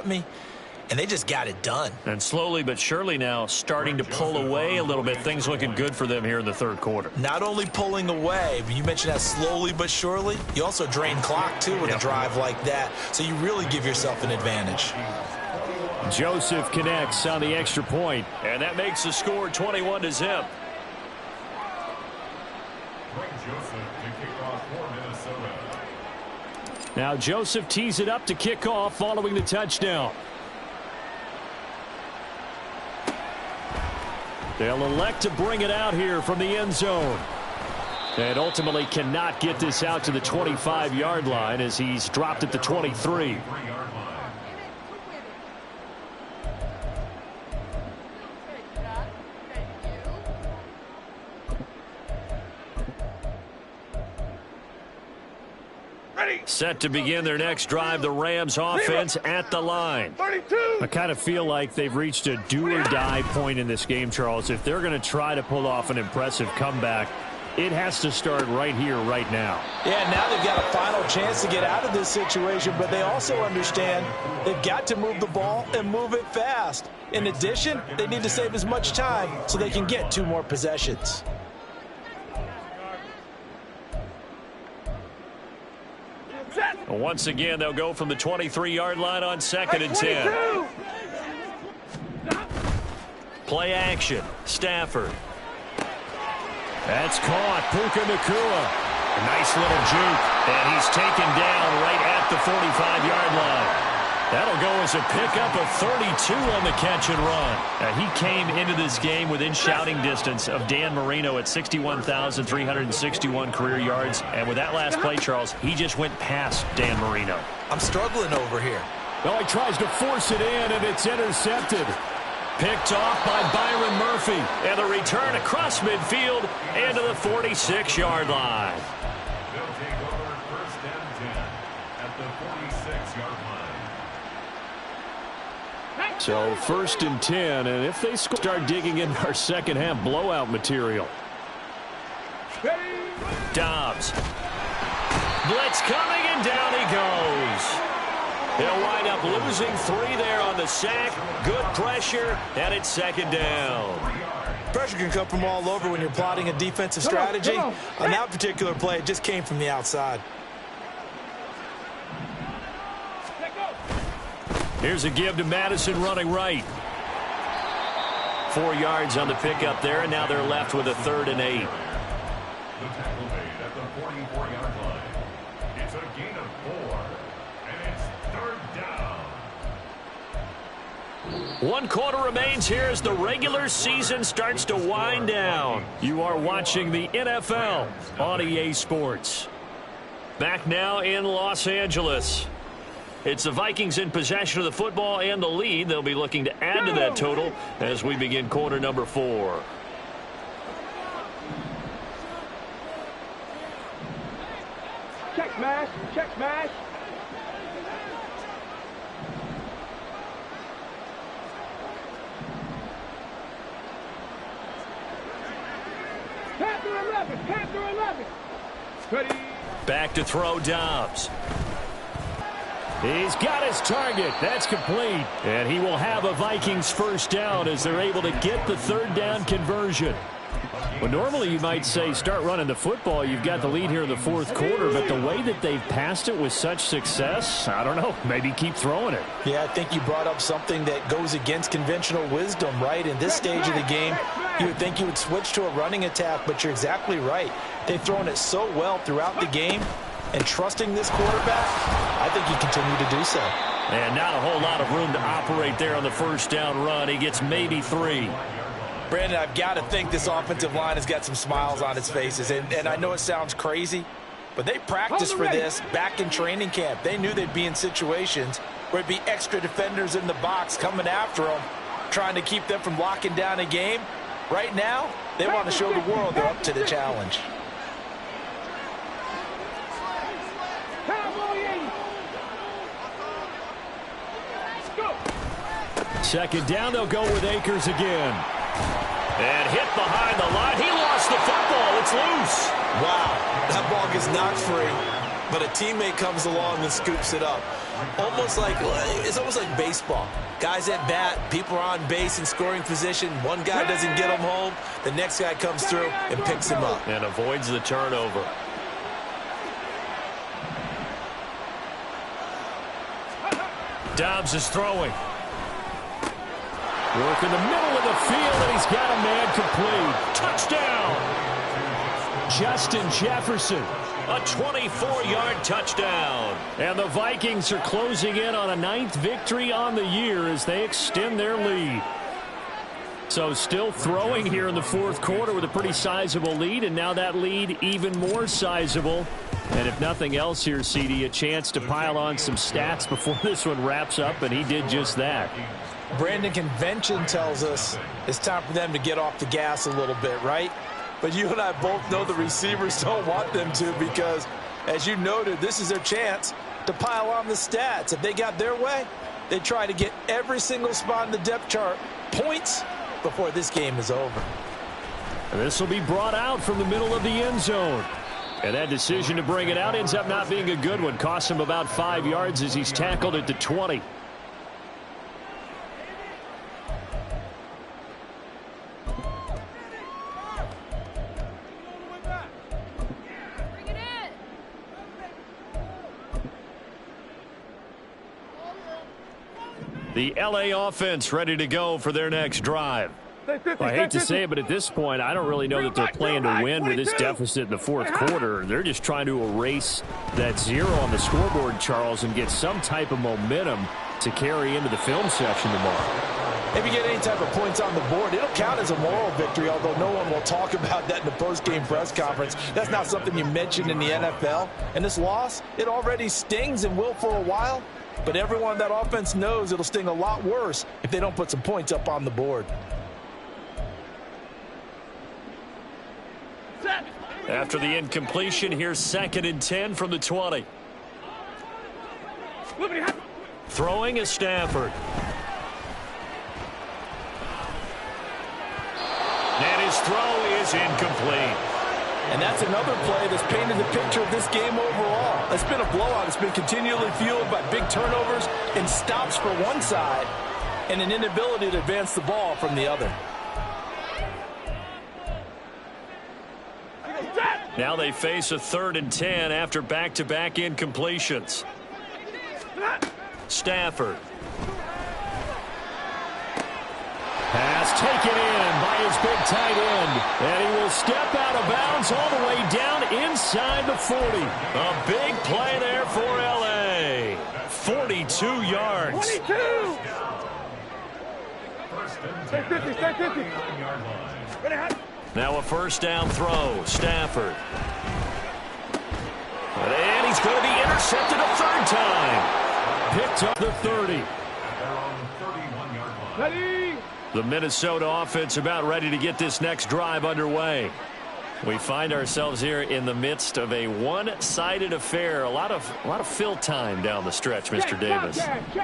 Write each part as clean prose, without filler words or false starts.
taught me, and they just got it done. And slowly but surely now starting to pull away a little bit. Things looking good for them here in the third quarter. Not only pulling away, but you mentioned that slowly but surely, you also drain clock, too, with a drive like that. So you really give yourself an advantage. Joseph connects on the extra point. And that makes the score 21-0. Now Joseph tees it up to kick off following the touchdown. They'll elect to bring it out here from the end zone. And ultimately cannot get this out to the 25-yard line as he's dropped at the 23. Set to begin their next drive, the Rams offense at the line. I kind of feel like they've reached a do-or-die point in this game, Charles. If they're going to try to pull off an impressive comeback, it has to start right here, right now. Yeah, now they've got a final chance to get out of this situation, but they also understand they've got to move the ball and move it fast. In addition, they need to save as much time so they can get 2 more possessions. Once again, they'll go from the 23-yard line on 2nd and 10. Play action. Stafford. That's caught. Puka Nacua. A nice little juke. And he's taken down right at the 45-yard line. That'll go as a pickup of 32 on the catch and run. He came into this game within shouting distance of Dan Marino at 61,361 career yards. And with that last play, Charles, he just went past Dan Marino. I'm struggling over here. Well, he tries to force it in, and it's intercepted. Picked off by Byron Murphy. And the return across midfield into the 46-yard line. They'll take over 1st and 10 at the 46-yard line. So 1st and 10, and if they start digging into our second half blowout material. Dobbs. Blitz coming, and down he goes. He'll wind up losing 3 there on the sack. Good pressure, and it's 2nd down. Pressure can come from all over when you're plotting a defensive strategy. On that particular play, it just came from the outside. Here's a give to Madison running right. 4 yards on the pickup there, and now they're left with a 3rd and 8. The tackle made at the 44-yard line. It's a gain of 4, and it's 3rd down. 1 quarter remains here as the regular season starts to wind down. You are watching the NFL on EA Sports. Back now in Los Angeles. It's the Vikings in possession of the football and the lead. They'll be looking to add to that total as we begin quarter number 4. Check smash, check smash. Panther 11, Panther 11. Ready. Back to throw Dobbs. He's got his target. That's complete. And he will have a Vikings 1st down as they're able to get the 3rd down conversion. Well, normally you might say start running the football. You've got the lead here in the 4th quarter, but the way that they've passed it with such success, I don't know, maybe keep throwing it. Yeah, I think you brought up something that goes against conventional wisdom, right? In this stage of the game, you would think you would switch to a running attack, but you're exactly right. They've thrown it so well throughout the game, and trusting this quarterback, I think he continue to do so. And not a whole lot of room to operate there on the 1st down run. He gets maybe 3. Brandon, I've got to think this offensive line has got some smiles on its faces. And I know it sounds crazy, but they practiced for this back in training camp. They knew they'd be in situations where it'd be extra defenders in the box coming after them, trying to keep them from locking down a game. Right now, they want to show the world they're up to the challenge. Second down, they'll go with Akers again. And hit behind the line. He lost the football. It's loose. Wow, that ball gets knocked free, but a teammate comes along and scoops it up. almost like baseball. Guys at bat, people are on base in scoring position. One guy doesn't get him home. The next guy comes through and picks him up. And avoids the turnover. Dobbs is throwing. Work in the middle of the field, and he's got a man complete. Touchdown! Justin Jefferson. A 24-yard touchdown. And the Vikings are closing in on a 9th victory on the year as they extend their lead. So still throwing here in the fourth quarter with a pretty sizable lead, and now that lead even more sizable. And if nothing else here, CD, a chance to pile on some stats before this one wraps up, and he did just that. Brandon, convention tells us it's time for them to get off the gas a little bit, right? But you and I both know the receivers don't want them to because, as you noted, this is their chance to pile on the stats. If they got their way, they try to get every single spot in the depth chart points before this game is over. And this will be brought out from the middle of the end zone. And that decision to bring it out ends up not being a good one. Costs him about 5 yards as he's tackled at the 20. The LA offense ready to go for their next drive. I hate to say it, but at this point, I don't really know that they're playing to win with this deficit in the fourth quarter. They're just trying to erase that 0 on the scoreboard, Charles, and get some type of momentum to carry into the film session tomorrow. If you get any type of points on the board, it'll count as a moral victory, although no one will talk about that in the post-game press conference. That's not something you mentioned in the NFL. And this loss, it already stings and will for a while. But everyone on that offense knows it'll sting a lot worse if they don't put some points up on the board. After the incompletion, here's 2nd and 10 from the 20. Throwing is Stafford. And his throw is incomplete. And that's another play that's painted the picture of this game overall. It's been a blowout. It's been continually fueled by big turnovers and stops for one side and an inability to advance the ball from the other. Now they face a 3rd and 10 after back-to-back incompletions. Stafford. Pass taken in by his big tight end. And he will step out of bounds all the way down inside the 40. A big play there for L.A. 42 yards. 22! Stay 50, stay 50. Now a first down throw. Stafford. And he's going to be intercepted a 3rd time. Picked up the 30. Ready? The Minnesota offense about ready to get this next drive underway. We find ourselves here in the midst of a one-sided affair. A lot of fill time down the stretch, Mr. Davis.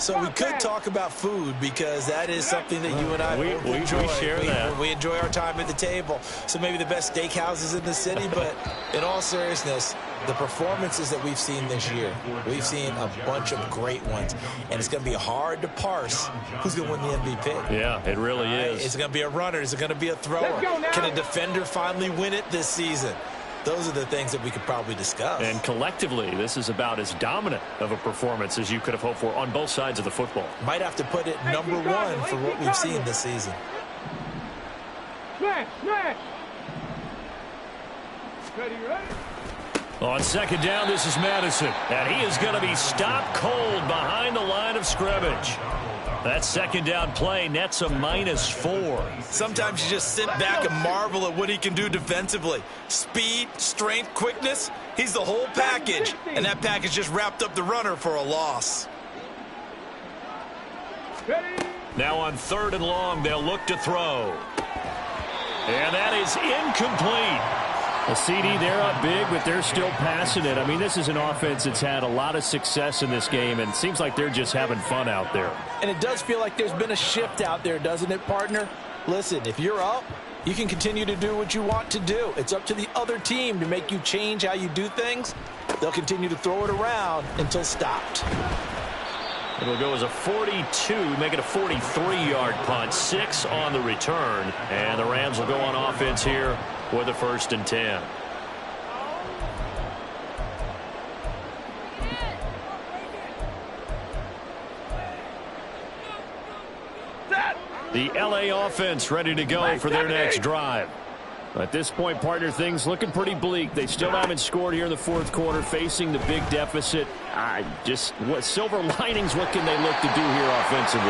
So we could talk about food because that is something that you and I enjoy. We share that. We enjoy our time at the table. So maybe the best steakhouses in the city, but in all seriousness, the performances that we've seen this year, we've seen a bunch of great ones. And it's going to be hard to parse who's going to win the MVP. Yeah, it really is. Is it going to be a runner? Is it going to be a thrower? Can a defender finally win it this season? Those are the things that we could probably discuss. And collectively, this is about as dominant of a performance as you could have hoped for on both sides of the football. Might have to put it number one for what we've seen this season. Smash, smash. Ready? On 2nd down, this is Madison. And he is going to be stopped cold behind the line of scrimmage. That 2nd down play nets a -4. Sometimes you just sit back and marvel at what he can do defensively. Speed, strength, quickness, he's the whole package. And that package just wrapped up the runner for a loss. Now on 3rd and long, they'll look to throw. And that is incomplete. A CD, they're up big, but they're still passing it. I mean, this is an offense that's had a lot of success in this game, and it seems like they're just having fun out there. And it does feel like there's been a shift out there, doesn't it, partner? Listen, if you're up, you can continue to do what you want to do. It's up to the other team to make you change how you do things. They'll continue to throw it around until stopped. It'll go as a 42, make it a 43-yard punt, 6 on the return. And the Rams will go on offense here with a 1st and 10. The LA offense ready to go for their next drive. At this point, partner, things looking pretty bleak. They still haven't scored here in the 4th quarter, facing the big deficit. What silver linings, what can they look to do here offensively?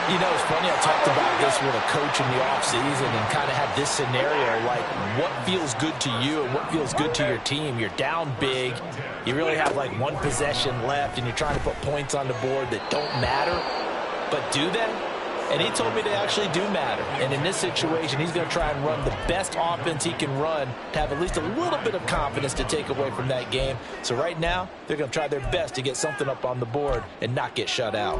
You know, it's funny, I talked about this with a coach in the offseason and kind of had this scenario, like what feels good to you and what feels good to your team. You're down big. You really have like one possession left, and you're trying to put points on the board that don't matter. But do they? And he told me they actually do matter. And in this situation, he's going to try and run the best offense he can run to have at least a little bit of confidence to take away from that game. So right now, they're going to try their best to get something up on the board and not get shut out.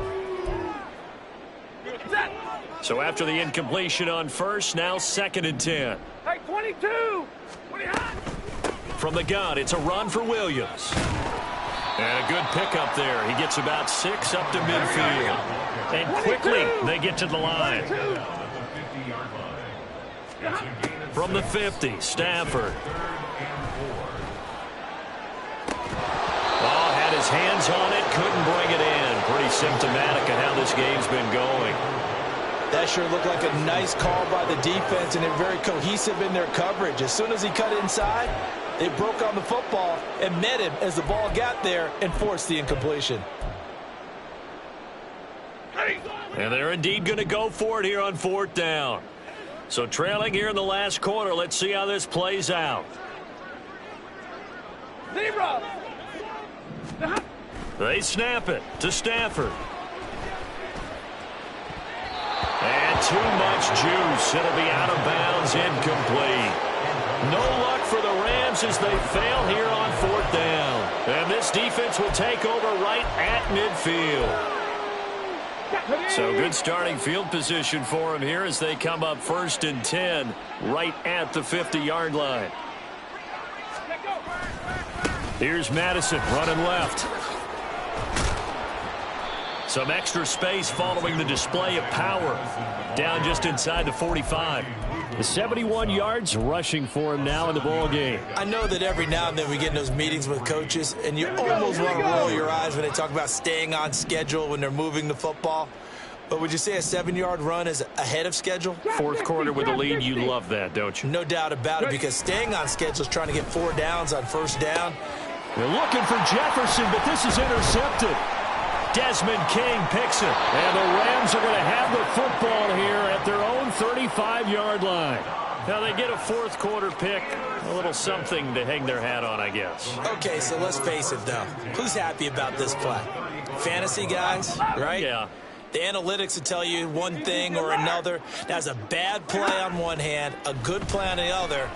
So after the incompletion on 1st, now 2nd and 10. Hey, 22! From the gun, it's a run for Williams. And a good pickup there. He gets about 6 up to midfield. And quickly, they get to the line. From the 50, Stafford. Oh, had his hands on it, couldn't bring it in. Pretty symptomatic of how this game's been going. That sure looked like a nice call by the defense, and they're very cohesive in their coverage. As soon as he cut inside, they broke on the football and met him as the ball got there and forced the incompletion. And they're indeed going to go for it here on 4th down. So trailing here in the last quarter, let's see how this plays out. Zero! They snap it to Stafford. And too much juice. It'll be out of bounds, incomplete. No luck for the Rams as they fail here on 4th down. And this defense will take over right at midfield. So good starting field position for them here as they come up 1st and 10 right at the 50-yard line. Here's Madison running left. Some extra space following the display of power. Down just inside the 45. The 71 yards rushing for him now in the ball game. I know that every now and then we get in those meetings with coaches, and you almost want to roll your eyes when they talk about staying on schedule when they're moving the football. But would you say a 7-yard run is ahead of schedule? 4th quarter with the lead, you love that, don't you? No doubt about it, because staying on schedule is trying to get 4 downs on 1st down. They're looking for Jefferson, but this is intercepted. Desmond King picks it. And the Rams are going to have the football here at their own 35-yard line. Now they get a 4th quarter pick. A little something to hang their hat on, I guess. Okay, so let's face it, though. Who's happy about this play? Fantasy guys, right? Yeah. The analytics will tell you one thing or another. That's a bad play on one hand, a good play on the other,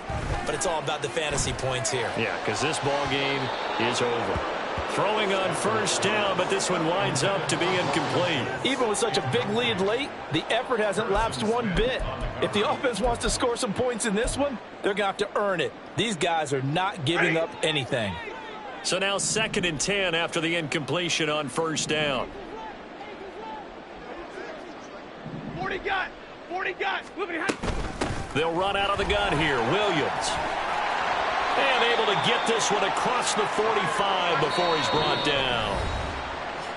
but it's all about the fantasy points here. Yeah, because this ball game is over. Throwing on 1st down, but this one winds up to be incomplete. Even with such a big lead late, the effort hasn't lapsed one bit. If the offense wants to score some points in this one, they're going to have to earn it. These guys are not giving up anything. So now 2nd and 10 after the incompletion on 1st down. 40 got! 40 got! They'll run out of the gun here. Williams. And able to get this one across the 45 before he's brought down.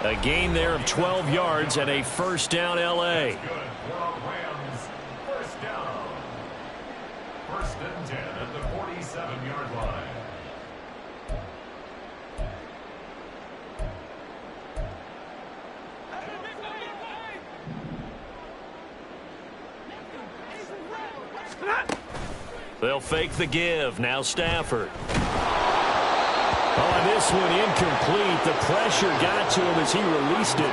A gain there of 12 yards and a 1st down L.A. 1st down. 1st and 10 at the 47-yard line. They'll fake the give. Now Stafford. On this one, incomplete. The pressure got to him as he released it.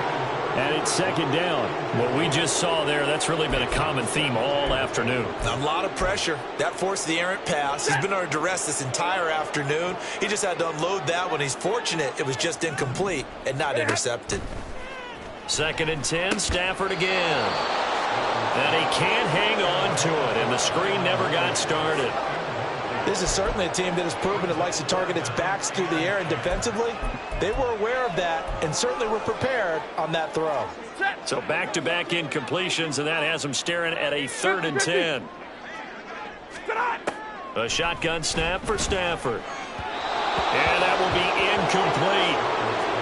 And it's 2nd down. What we just saw there, that's really been a common theme all afternoon. A lot of pressure. That forced the errant pass. He's been under duress this entire afternoon. He just had to unload that one. He's fortunate it was just incomplete and not intercepted. 2nd and 10, Stafford again. And he can't hang on to it, and the screen never got started. This is certainly a team that has proven it likes to target its backs through the air, and defensively, they were aware of that and certainly were prepared on that throw. So back-to-back incompletions, and that has them staring at a 3rd and 10. A shotgun snap for Stafford. And that will be incomplete.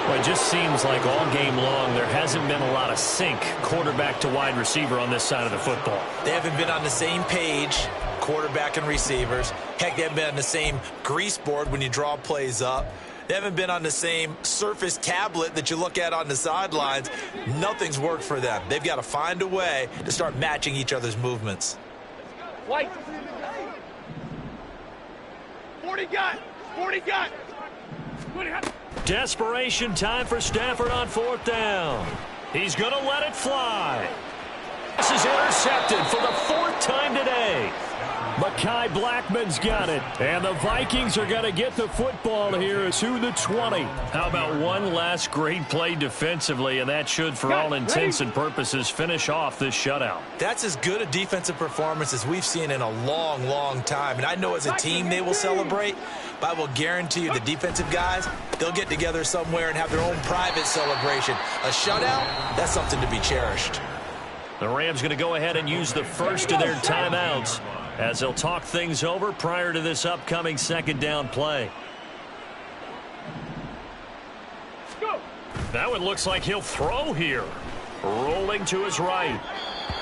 Well, it just seems like all game long there hasn't been a lot of sync quarterback to wide receiver on this side of the football. They haven't been on the same page, quarterback and receivers. Heck, they haven't been on the same grease board when you draw plays up. They haven't been on the same surface tablet that you look at on the sidelines. Nothing's worked for them. They've got to find a way to start matching each other's movements. White. 40 got. 40 got. 20 got. Desperation time for Stafford on 4th down. He's going to let it fly. This is intercepted for the 4th time today. Mekhi Blackmon's got it. And the Vikings are going to get the football here to the 20. How about one last great play defensively, and that should, for all intents and purposes, finish off this shutout. That's as good a defensive performance as we've seen in a long, long time. And I know as a team they will celebrate, but I will guarantee you the defensive guys, they'll get together somewhere and have their own private celebration. A shutout, that's something to be cherished. The Rams going to go ahead and use the first of their timeouts as they'll talk things over prior to this upcoming 2nd down play. That one looks like he'll throw here. Rolling to his right.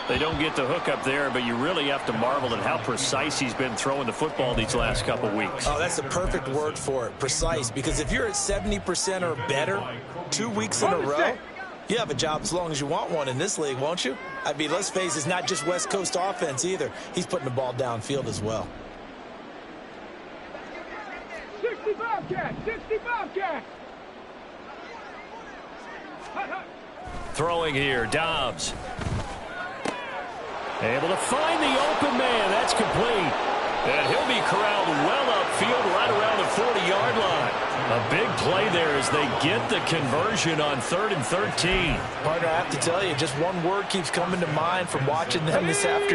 They don't get the hook up there, but you really have to marvel at how precise he's been throwing the football these last couple weeks. Oh, that's the perfect word for it, precise, because if you're at 70% or better 2 weeks in a row, you have a job as long as you want one in this league, won't you? I mean, let's face it, it's not just West Coast offense either. He's putting the ball downfield as well. 65 cat. 65 cat. Throwing here, Dobbs. Able to find the open man. That's complete. And he'll be corralled well upfield right around the 40-yard line. A big play there as they get the conversion on 3rd and 13. Partner, I have to tell you, just one word keeps coming to mind from watching them this afternoon.